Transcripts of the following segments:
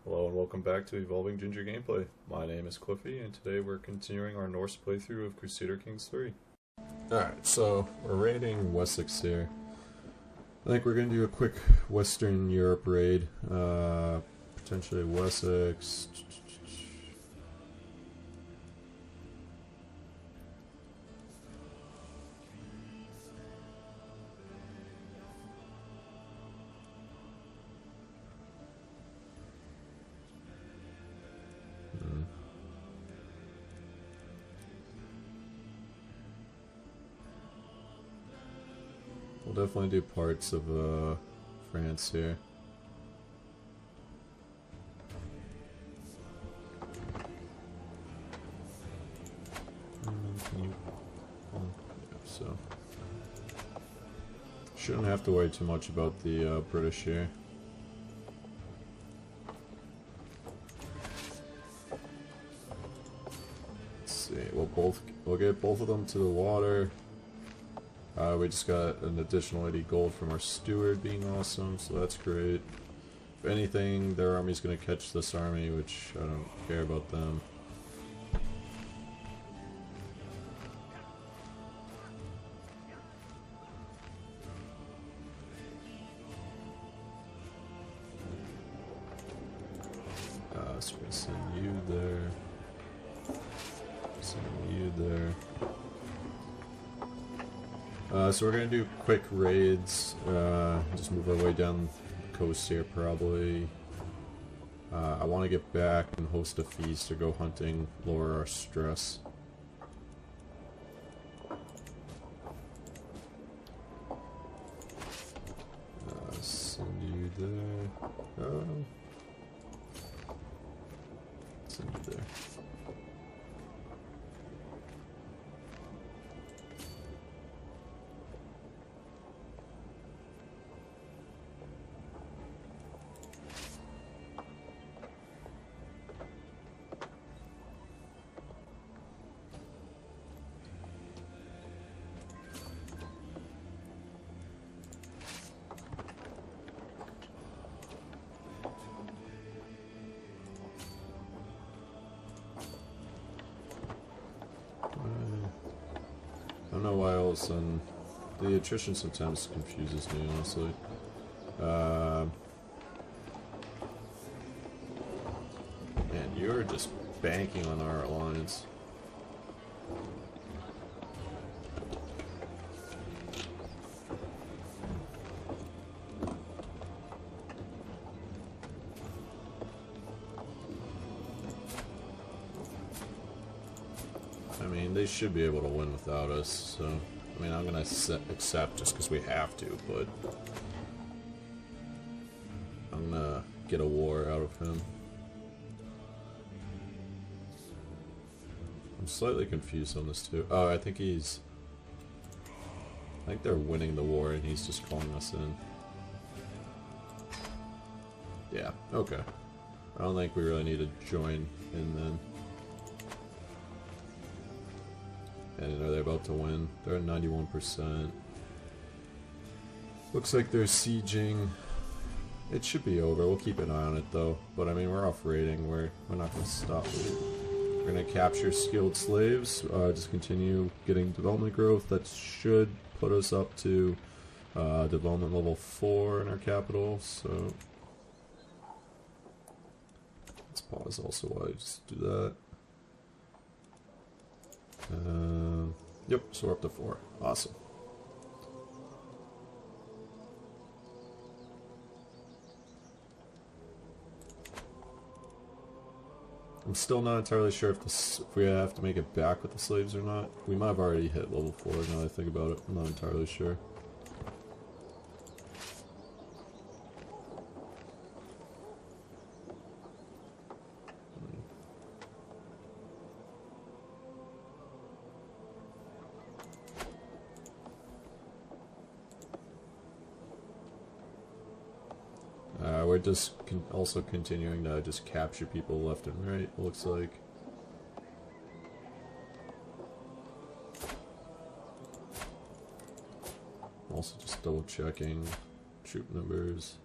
Hello and welcome back to Evolving Ginger Gameplay. My name is Cliffy and today we're continuing our Norse playthrough of Crusader Kings 3. Alright, so we're raiding Wessex here. I think we're going to do a quick Western Europe raid. Potentially Wessex. We'll definitely do parts of France here. So shouldn't have to worry too much about the British here. Let's see. We'll get both of them to the water. We just got an additional 80 gold from our steward being awesome, so that's great. If anything, their army's going to catch this army, which I don't care about them. So we're going to send you there. Send you there. So we're gonna do quick raids, just move our way down the coast here probably. I want to get back and host a feast or go hunting, lower our stress. Send you there. Send you there. I don't know why all of a sudden the attrition sometimes confuses me, honestly. Man, you're just banking on our alliance. I mean, they should be able to win without us, so... I mean, I'm gonna accept just because we have to, but... I'm gonna get a war out of him. I'm slightly confused on this too. Oh, I think he's... I think they're winning the war and he's just calling us in. Yeah, okay. I don't think we really need to join in then. And are they about to win? They're at 91%. Looks like they're sieging. It should be over. We'll keep an eye on it though. But I mean, we're off raiding. We're not going to stop. We're going to capture skilled slaves. Just continue getting development growth. That should put us up to development level 4 in our capital. So let's pause also while I just do that. Yep, so we're up to 4. Awesome. I'm still not entirely sure if we have to make it back with the slaves or not. We might have already hit level 4 now that I think about it. I'm not entirely sure. We're just also continuing to just capture people left and right, it looks like. Also just double checking troop numbers.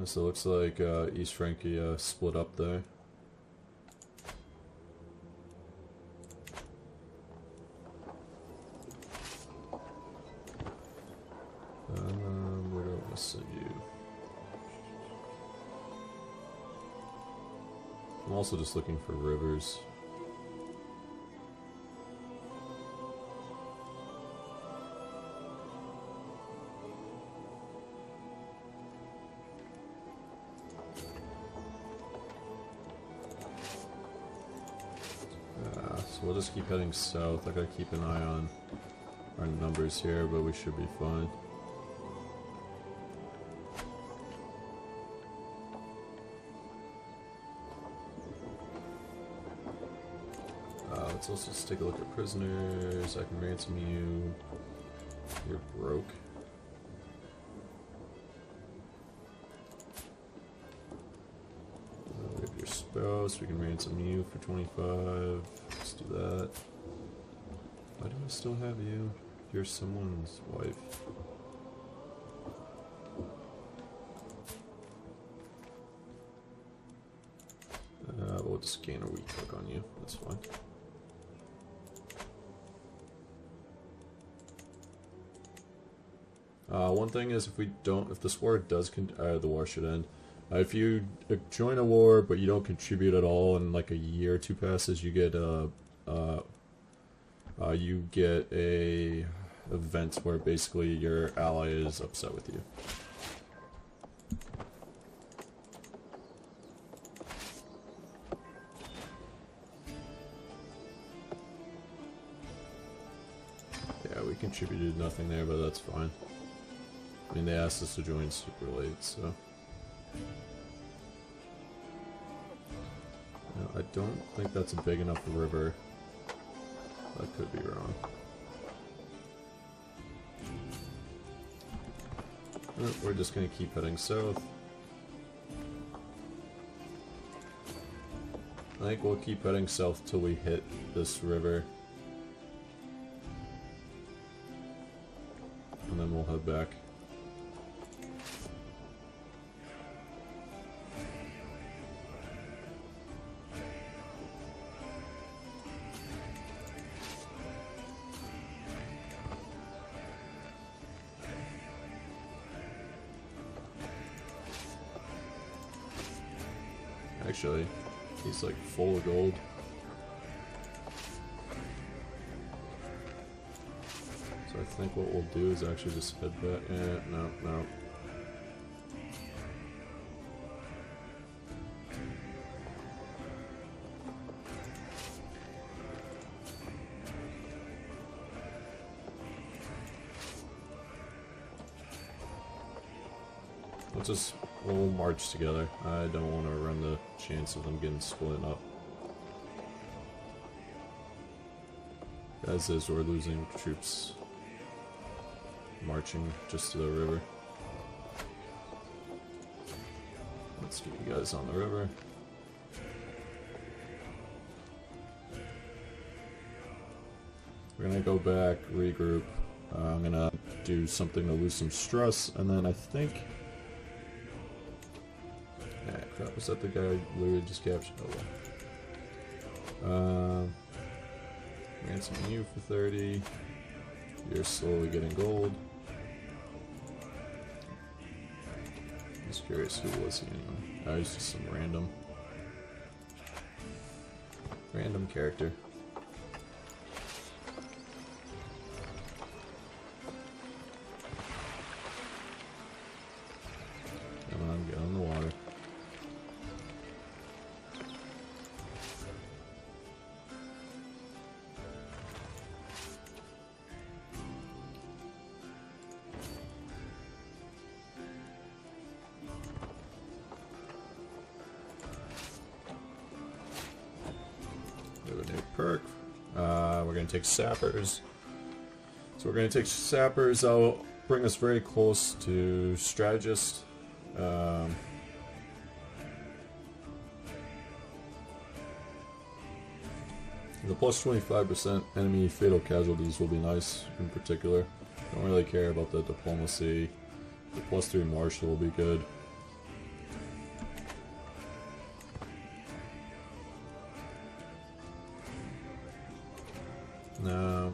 So it looks like East Francia split up there. Where do I want to send you? I'm also just looking for rivers. So we'll just keep heading south. I gotta keep an eye on our numbers here, but we should be fine. Let's also just take a look at prisoners. I can ransom you. You're broke. We have your spouse. We can ransom you for 25. Let's do that. Why do I still have you? You're someone's wife. We'll just gain a weak hook on you. That's fine. One thing is, if this war does, the war should end. If you join a war but you don't contribute at all, and like a year or two passes, you get a event where basically your ally is upset with you. Yeah, we contributed nothing there, but that's fine. I mean, they asked us to join super late, so... No, I don't think that's a big enough river. I could be wrong. We're just gonna keep heading south. I think we'll keep heading south till we hit this river. And then we'll head back. Actually, he's like full of gold. So I think what we'll do is actually just head back. No. We'll march together. I don't want to run the chance of them getting split up. As is, we're losing troops marching just to the river. Let's get you guys on the river. We're gonna go back, regroup. I'm gonna do something to lose some stress, and then I think... Crap, was that the guy literally just captured? Oh well. Ransom you for 30. You're slowly getting gold. I'm just curious, who was he anyway? Oh, he's just some random character. Come on, get on the water. Perk. We're going to take sappers. So we're going to take sappers. That'll bring us very close to strategist. The plus 25% enemy fatal casualties will be nice in particular. Don't really care about the diplomacy. The plus 3 martial will be good. Now,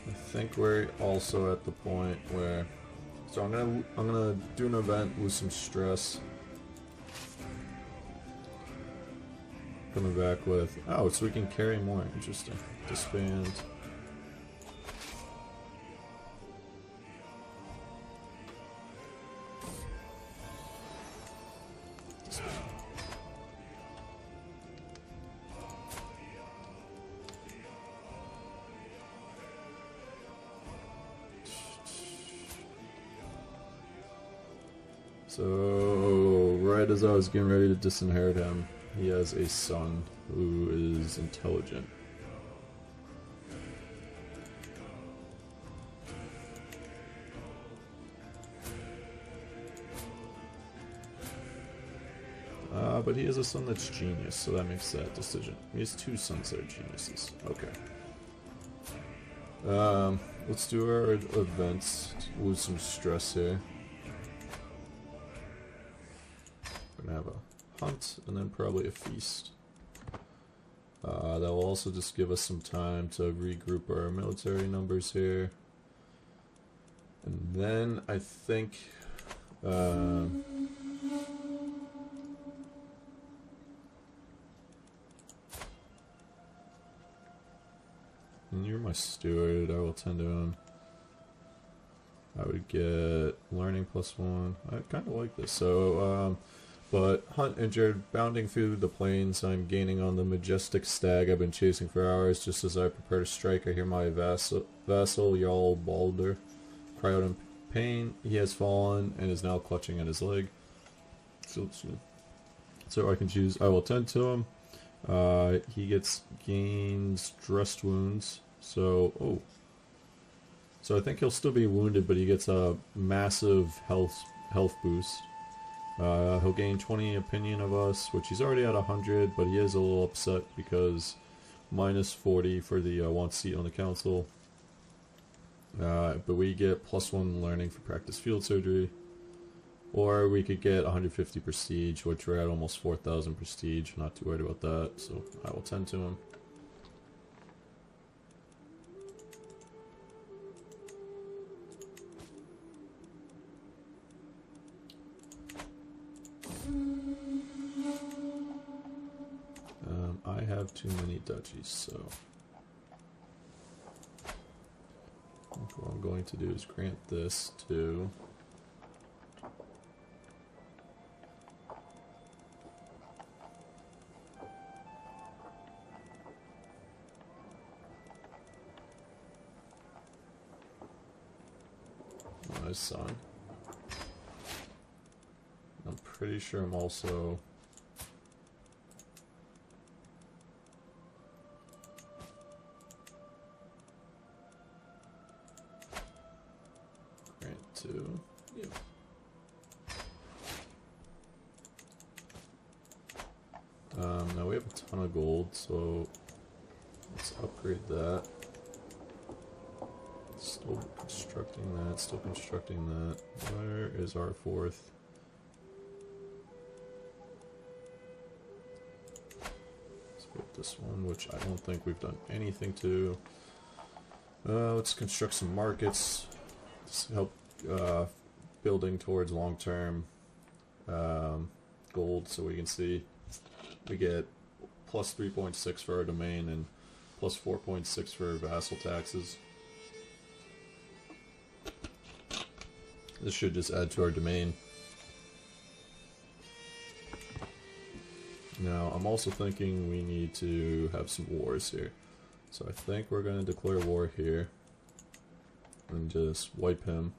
I think we're also at the point where, so I'm gonna do an event, lose some stress. Coming back with, oh, so we can carry more. Interesting. Disband. So, right as I was getting ready to disinherit him, he has a son who is intelligent. But he has a son that's genius, so that makes that decision. He has two sons that are geniuses. Okay. Let's do our events. Lose some stress here. We're gonna have a hunt and then probably a feast. That will also just give us some time to regroup our military numbers here. And then I think and you're my steward, I will tend to him. I would get learning +1. I kind of like this. So, but hunt injured, bounding through the plains, I'm gaining on the majestic stag I've been chasing for hours. Just as I prepare to strike, I hear my vassal Jarl Balder cry out in pain. He has fallen and is now clutching at his leg. So I can choose, I will tend to him. He gains dressed wounds. So, so I think he'll still be wounded, but he gets a massive health boost. He'll gain 20 opinion of us, which he's already at 100, but he is a little upset because -40 for the one seat on the council. But we get +1 learning for practice field surgery. Or we could get 150 prestige, which we're at almost 4,000 prestige. Not too worried about that, so I will tend to him. I have too many duchies, so I think what I'm going to do is grant this to my son. I'm pretty sure I'm also grant to you. Now we have a ton of gold, so let's upgrade that. Still constructing that, still constructing that. Where is our fourth? Let's put this one, which I don't think we've done anything to. Let's construct some markets. Just help building towards long-term gold, so we can see we get plus 3.6 for our domain and plus 4.6 for vassal taxes. This should just add to our domain. Now, I'm also thinking we need to have some wars here. So I think we're going to declare war here. And just wipe him.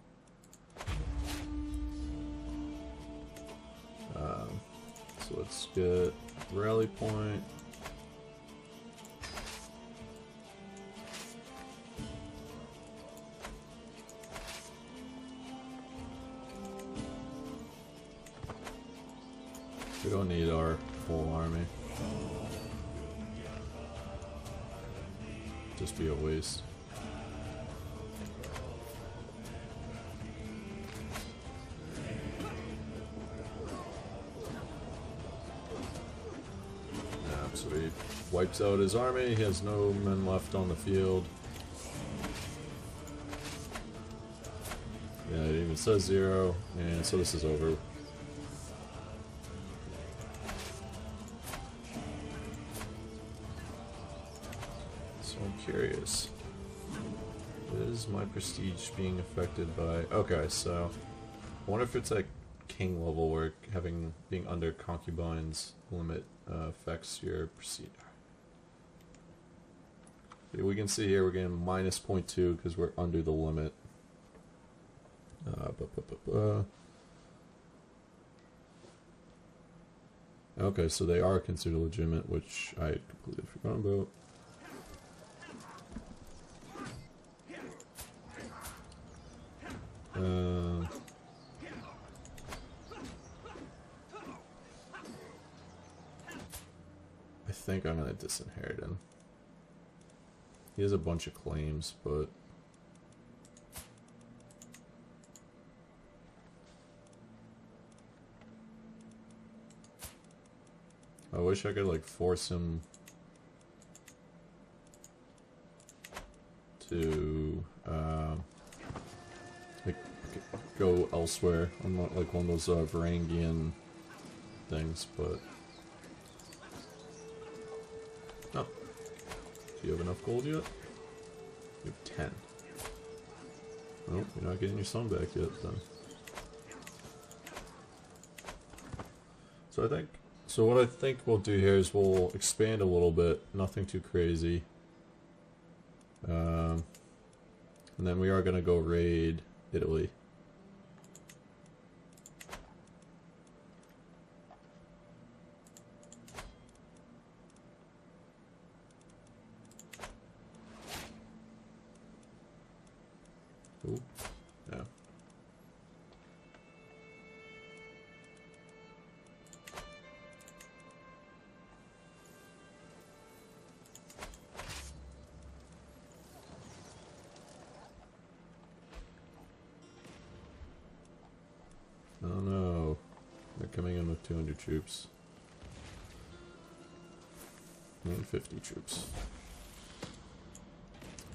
So let's get rally point. We don't need our full army. Just be a waste. Yeah, so we wipes out his army. He has no men left on the field. Yeah, it even says 0, and so this is over. So I'm curious. Is my prestige being affected by... Okay, so... I wonder if it's at king level where being under concubine's limit affects your prestige. We can see here we're getting minus 0.2 because we're under the limit. Okay, so they are considered legitimate, which I completely forgot about. I think I'm gonna disinherit him. He has a bunch of claims, but I wish I could like force him to like go elsewhere. I'm not like one of those Varangian things, but oh, do you have enough gold yet? You have 10. Oh, you're not getting your son back yet then. So what I think we'll do here is we'll expand a little bit, nothing too crazy. And then we are going to go raid Italy. Ooh, yeah. Oh no, they're coming in with 200 troops. And 50 troops.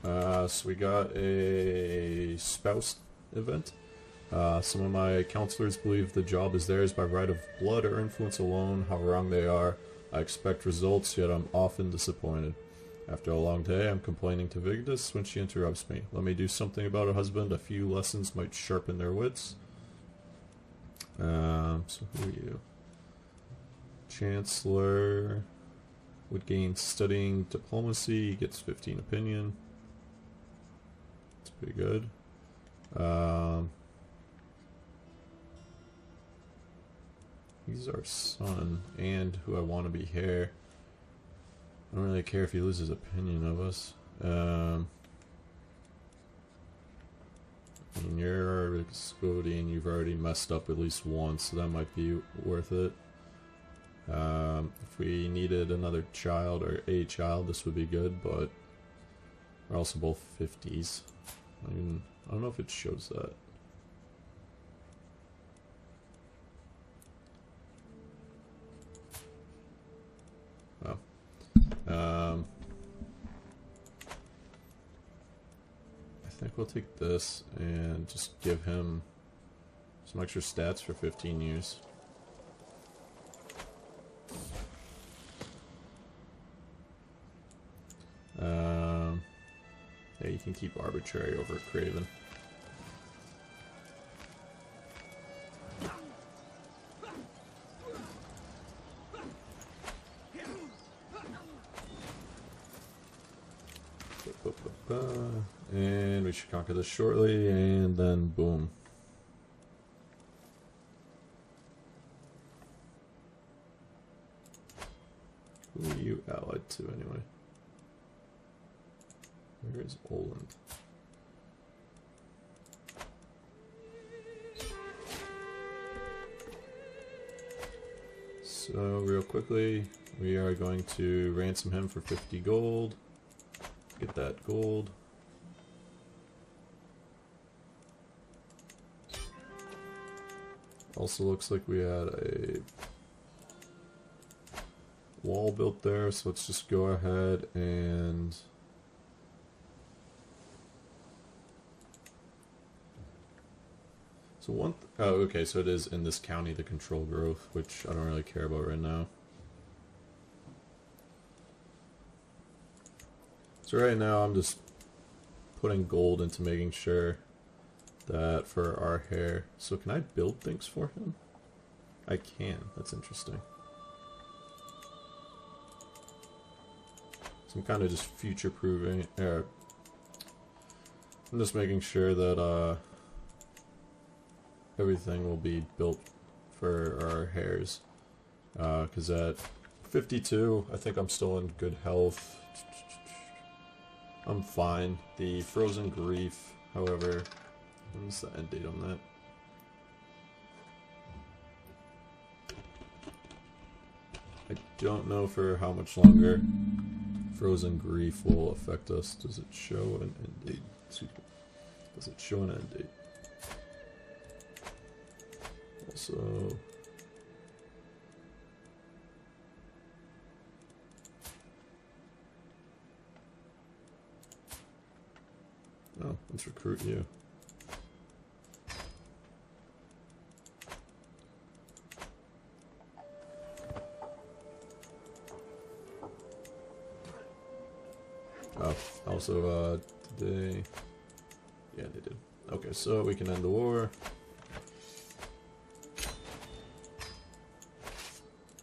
So we got a spouse event. Some of my counselors believe the job is theirs by right of blood or influence alone. How wrong they are. I expect results, yet I'm often disappointed. After a long day, I'm complaining to Vigdis when she interrupts me. Let me do something about her husband. A few lessons might sharpen their wits. So who are you? Chancellor would gain studying diplomacy, gets 15 opinion. That's pretty good. He's our son, and who I want to be heir. I don't really care if he loses opinion of us. I mean, you're exploding, you've already messed up at least once, so that might be worth it. If we needed another child, or a child, this would be good, but we're also both 50s. I mean, I don't know if it shows that. Oh. I think we'll take this and just give him some extra stats for 15 years. Yeah, you can keep arbitrary over Craven. And we should conquer this shortly, and then boom. Who are you allied to anyway? Where is Oland? So real quickly, we are going to ransom him for 50 gold. Get that gold. Also looks like we had a wall built there, so let's just go ahead and so okay, so it is in this county to control growth, which I don't really care about right now. So right now I'm just putting gold into making sure that for our hair. So can I build things for him? I can. That's interesting. So I'm kind of just future-proofing. I'm just making sure that everything will be built for our hairs. Because at 52, I think I'm still in good health. I'm fine. The frozen grief, however, when's the end date on that? I don't know for how much longer frozen grief will affect us. Does it show an end date? Excuse me. Does it show an end date? Also, oh, let's recruit you. Oh, also, today, yeah, they did. Okay, so we can end the war.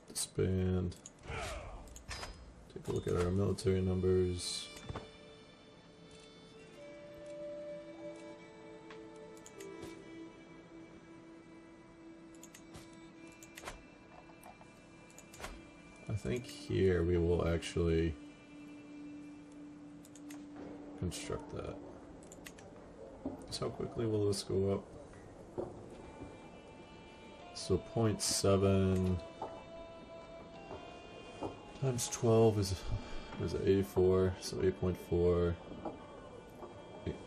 Disband. Take a look at our military numbers. I think here we will actually construct that. So how quickly will this go up? So 0.7 times 12 is 84, so 8.4.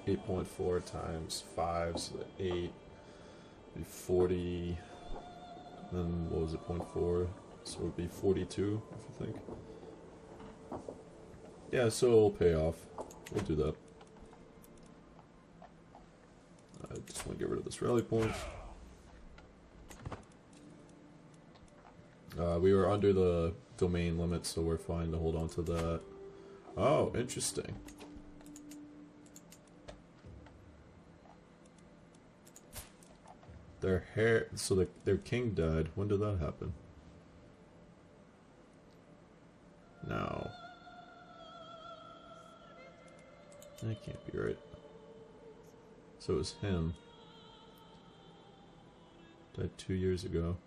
8.4 times 5, so 8 be 40. Then what was it, 0.4? So it would be 42, if you think. Yeah, so it'll pay off. We'll do that. I just want to get rid of this rally point. We were under the domain limit, so we're fine to hold on to that. Oh, interesting. So their king died. When did that happen? No. That can't be right. So it was him. Died 2 years ago.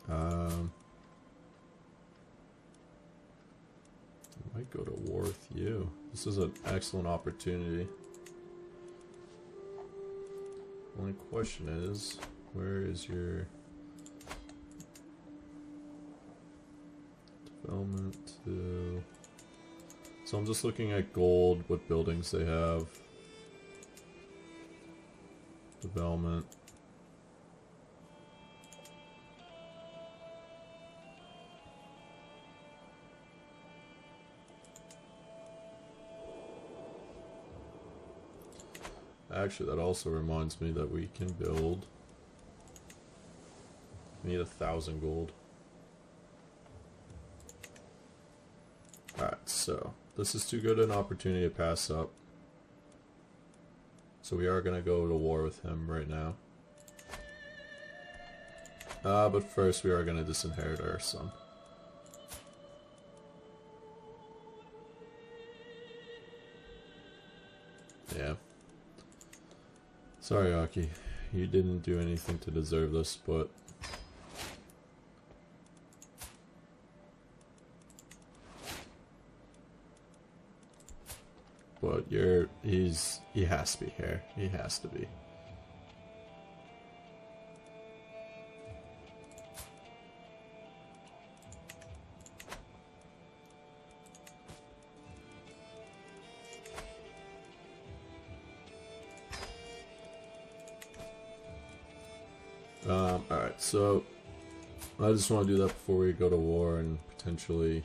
I might go to war with you. This is an excellent opportunity. Only question is, where is your development to... So I'm just looking at gold, what buildings they have. Development. Actually, that also reminds me that we can build. We need 1,000 gold. Alright, so this is too good an opportunity to pass up. So we are going to go to war with him right now. But first we are going to disinherit our son. Yeah. Sorry, Aki. You didn't do anything to deserve this, but... But he has to be here. He has to be. Alright, so I just want to do that before we go to war and potentially,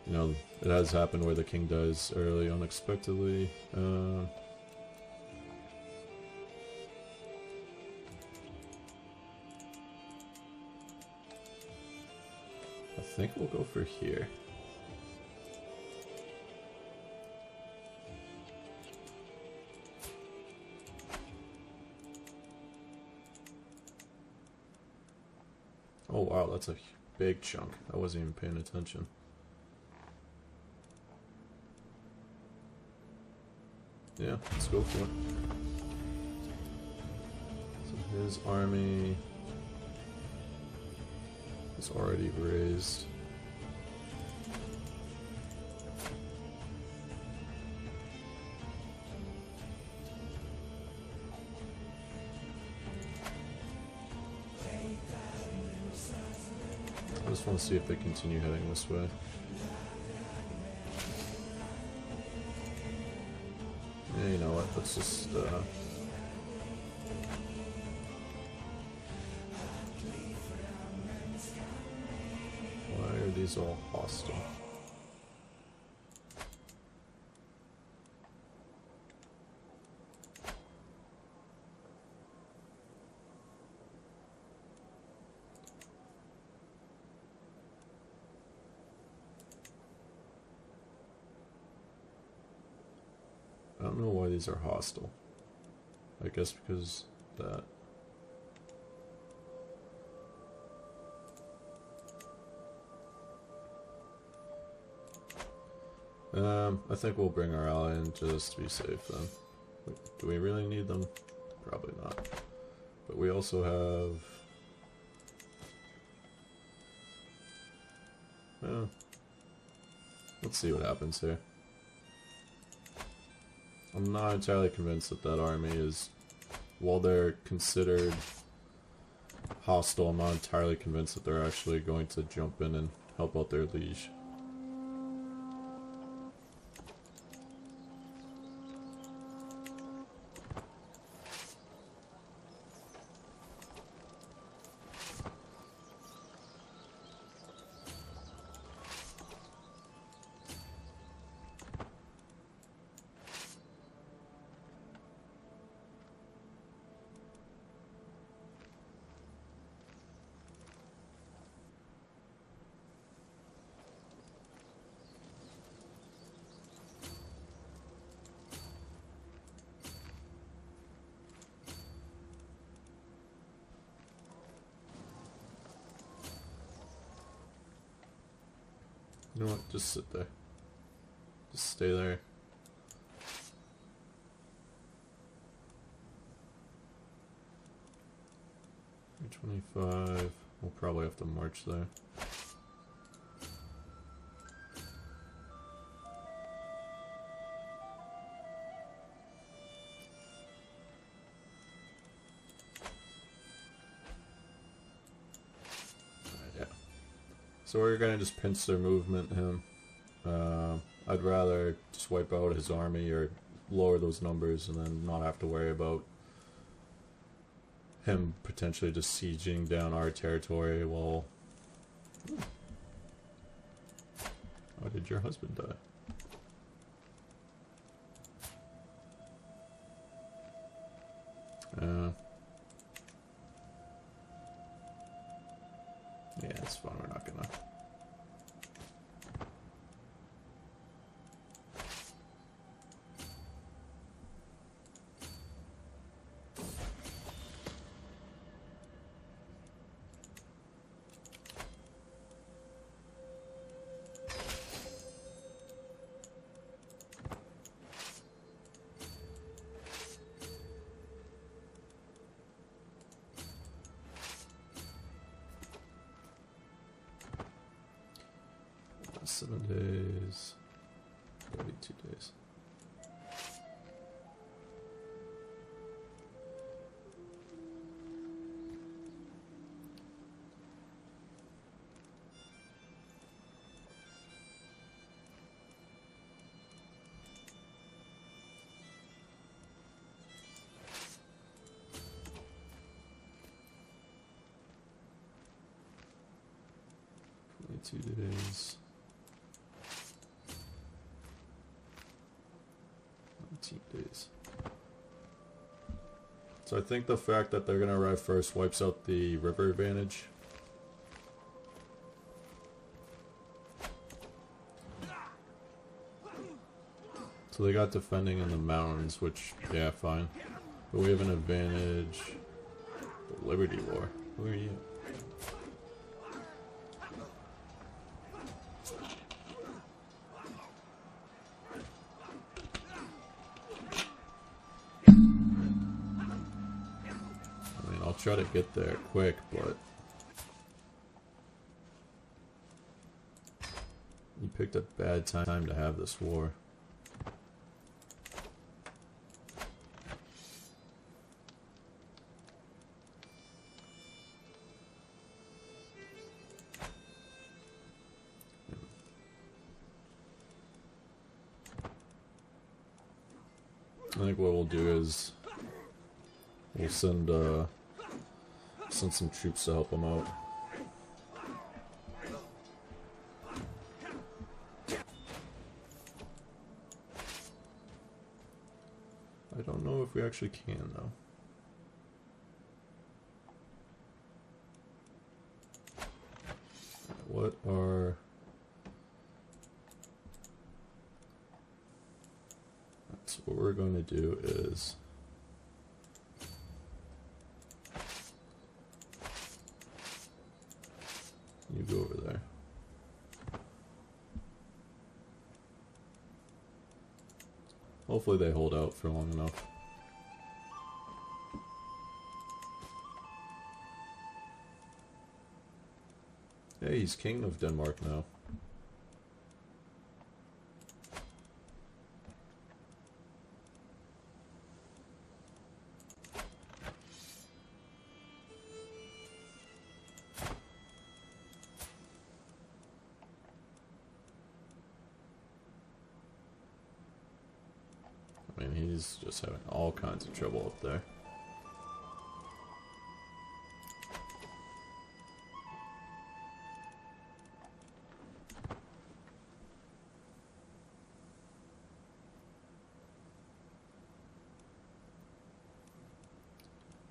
you know, it has happened where the king dies early unexpectedly. I think we'll go for here. Oh wow, that's a big chunk. I wasn't even paying attention. Yeah, let's go for it. So his army is already raised. I just want to see if they continue heading this way. Yeah, you know what, let's just, why are these all hostile? I don't know why these are hostile. I guess because that. I think we'll bring our ally in just to be safe then. Do we really need them? Probably not. But we also have... let's see what happens here. I'm not entirely convinced that that army is... While they're considered hostile, I'm not entirely convinced that they're actually going to jump in and help out their liege. You know what? Just sit there. Just stay there. $325. We'll probably have to march there. So we're gonna just pinch their movement, him. I'd rather just wipe out his army or lower those numbers and then not have to worry about him potentially just sieging down our territory while... How did your husband die? Yeah, it's fine, we're not gonna... ...7 days... 32 days. 2 days. 19 days. So I think the fact that they're gonna arrive first wipes out the river advantage. So they got defending in the mountains, which, yeah, fine. But we have an advantage. The Liberty War. Who are you? I mean, I'll try to get there quick, but... You picked a bad time to have this war. I think what we'll do is we'll send some troops to help them out. I don't know if we actually can though. What are... So what we're going to do is you go over there. Hopefully they hold out for long enough. Hey, he's king of Denmark now. I mean, he's just having all kinds of trouble up there.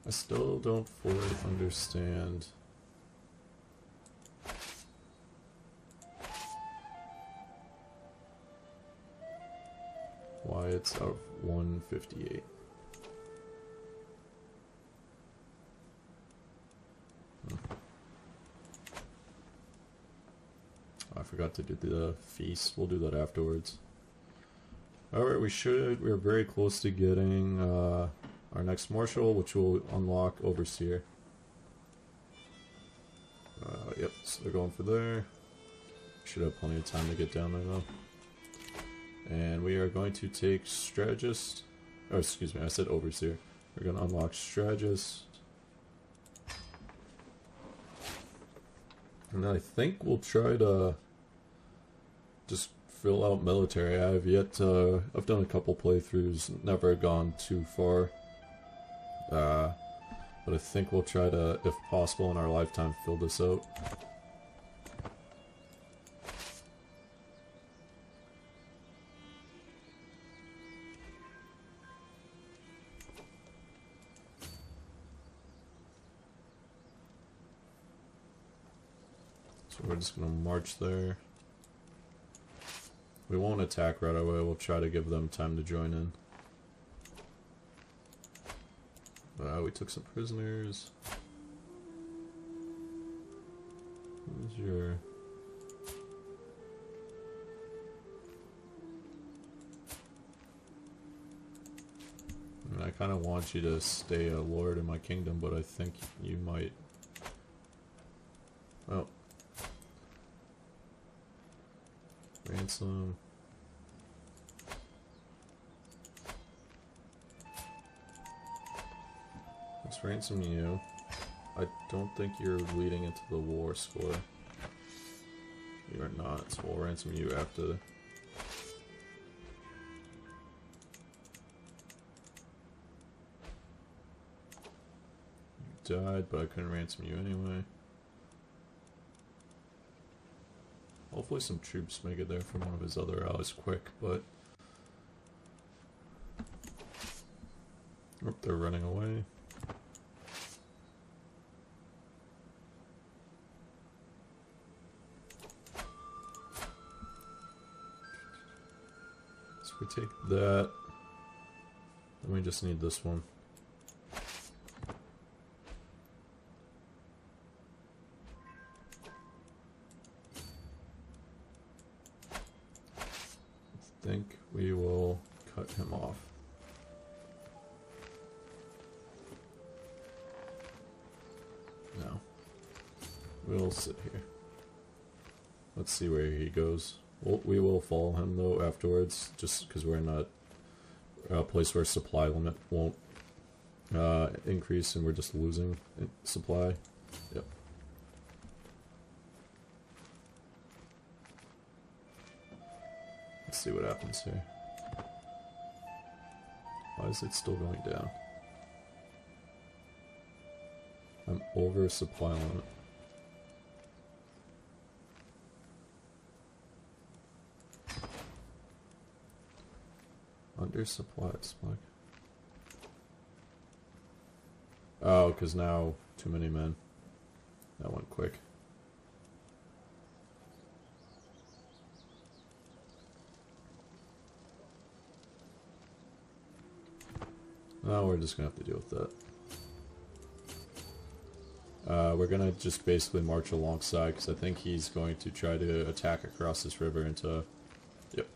I still don't fully understand why it's out of 158. I forgot to do the feast. We'll do that afterwards. Alright, we're very close to getting our next marshal, which will unlock Overseer. Yep, so they're going for there. Should have plenty of time to get down there though. And we are going to take Strategist. Oh, excuse me, I said Overseer. We're going to unlock Strategist. And I think we'll try to just fill out military. I've done a couple playthroughs, never gone too far. But I think we'll try to, if possible in our lifetime, fill this out. So we're just going to march there. We won't attack right away, we'll try to give them time to join in. We took some prisoners. Who's your... I mean, I kind of want you to stay a lord in my kingdom, but I think you might... Oh. Ransom. Let's ransom you. I don't think you're leading into the war score. You are not, so we'll ransom you after. You died, but I couldn't ransom you anyway. Hopefully some troops make it there from one of his other allies quick, but... Oh, they're running away. So we take that. Then we just need this one. I think we will cut him off. No. We'll sit here. Let's see where he goes. We will follow him though afterwards, just because we're in a place where supply limit won't increase and we're just losing supply. Yep. Let's see what happens here. Why is it still going down? I'm over supply limit. Under supply spike. Oh, because now too many men. That went quick. No, we're just gonna have to deal with that. We're gonna just basically march alongside because I think he's going to try to attack across this river into... Yep.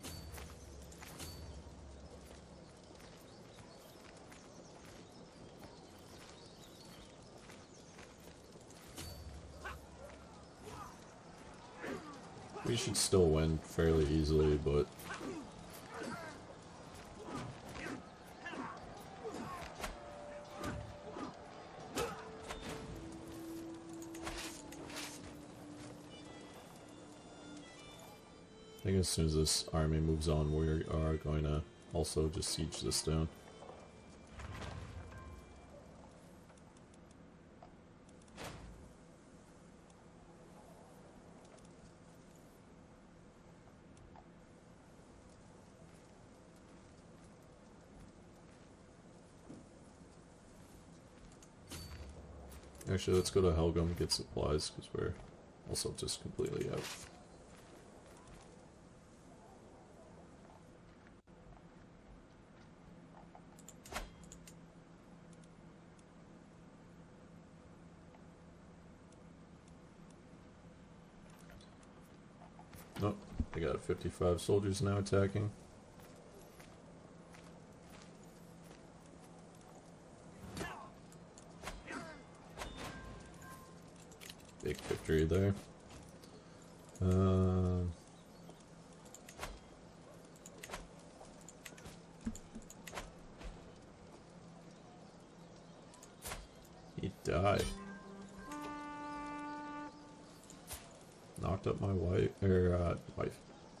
We should still win fairly easily, but... I think as soon as this army moves on, we are going to also just siege this down. Actually, let's go to Helgum and get supplies, because we're also just completely out. Nope, they got 55 soldiers now attacking. Big victory there. He died. Knocked up my wife,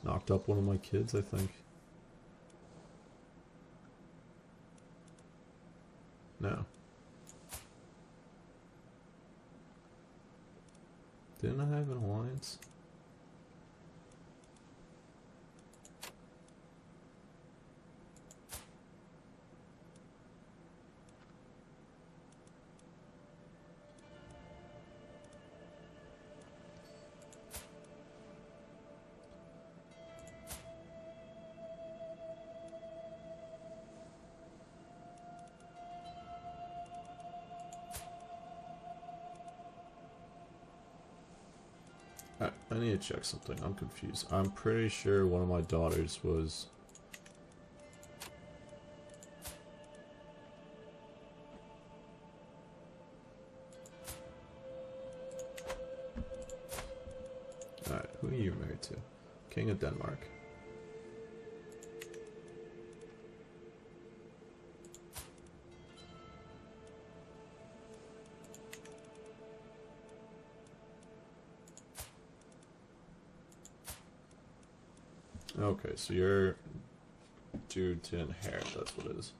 knocked up one of my kids, I think. No. Didn't I have an alliance? I need to check something. I'm confused. I'm pretty sure one of my daughters was... Alright, who are you married to? King of Denmark. Okay, so you're due to inherit, that's what it is.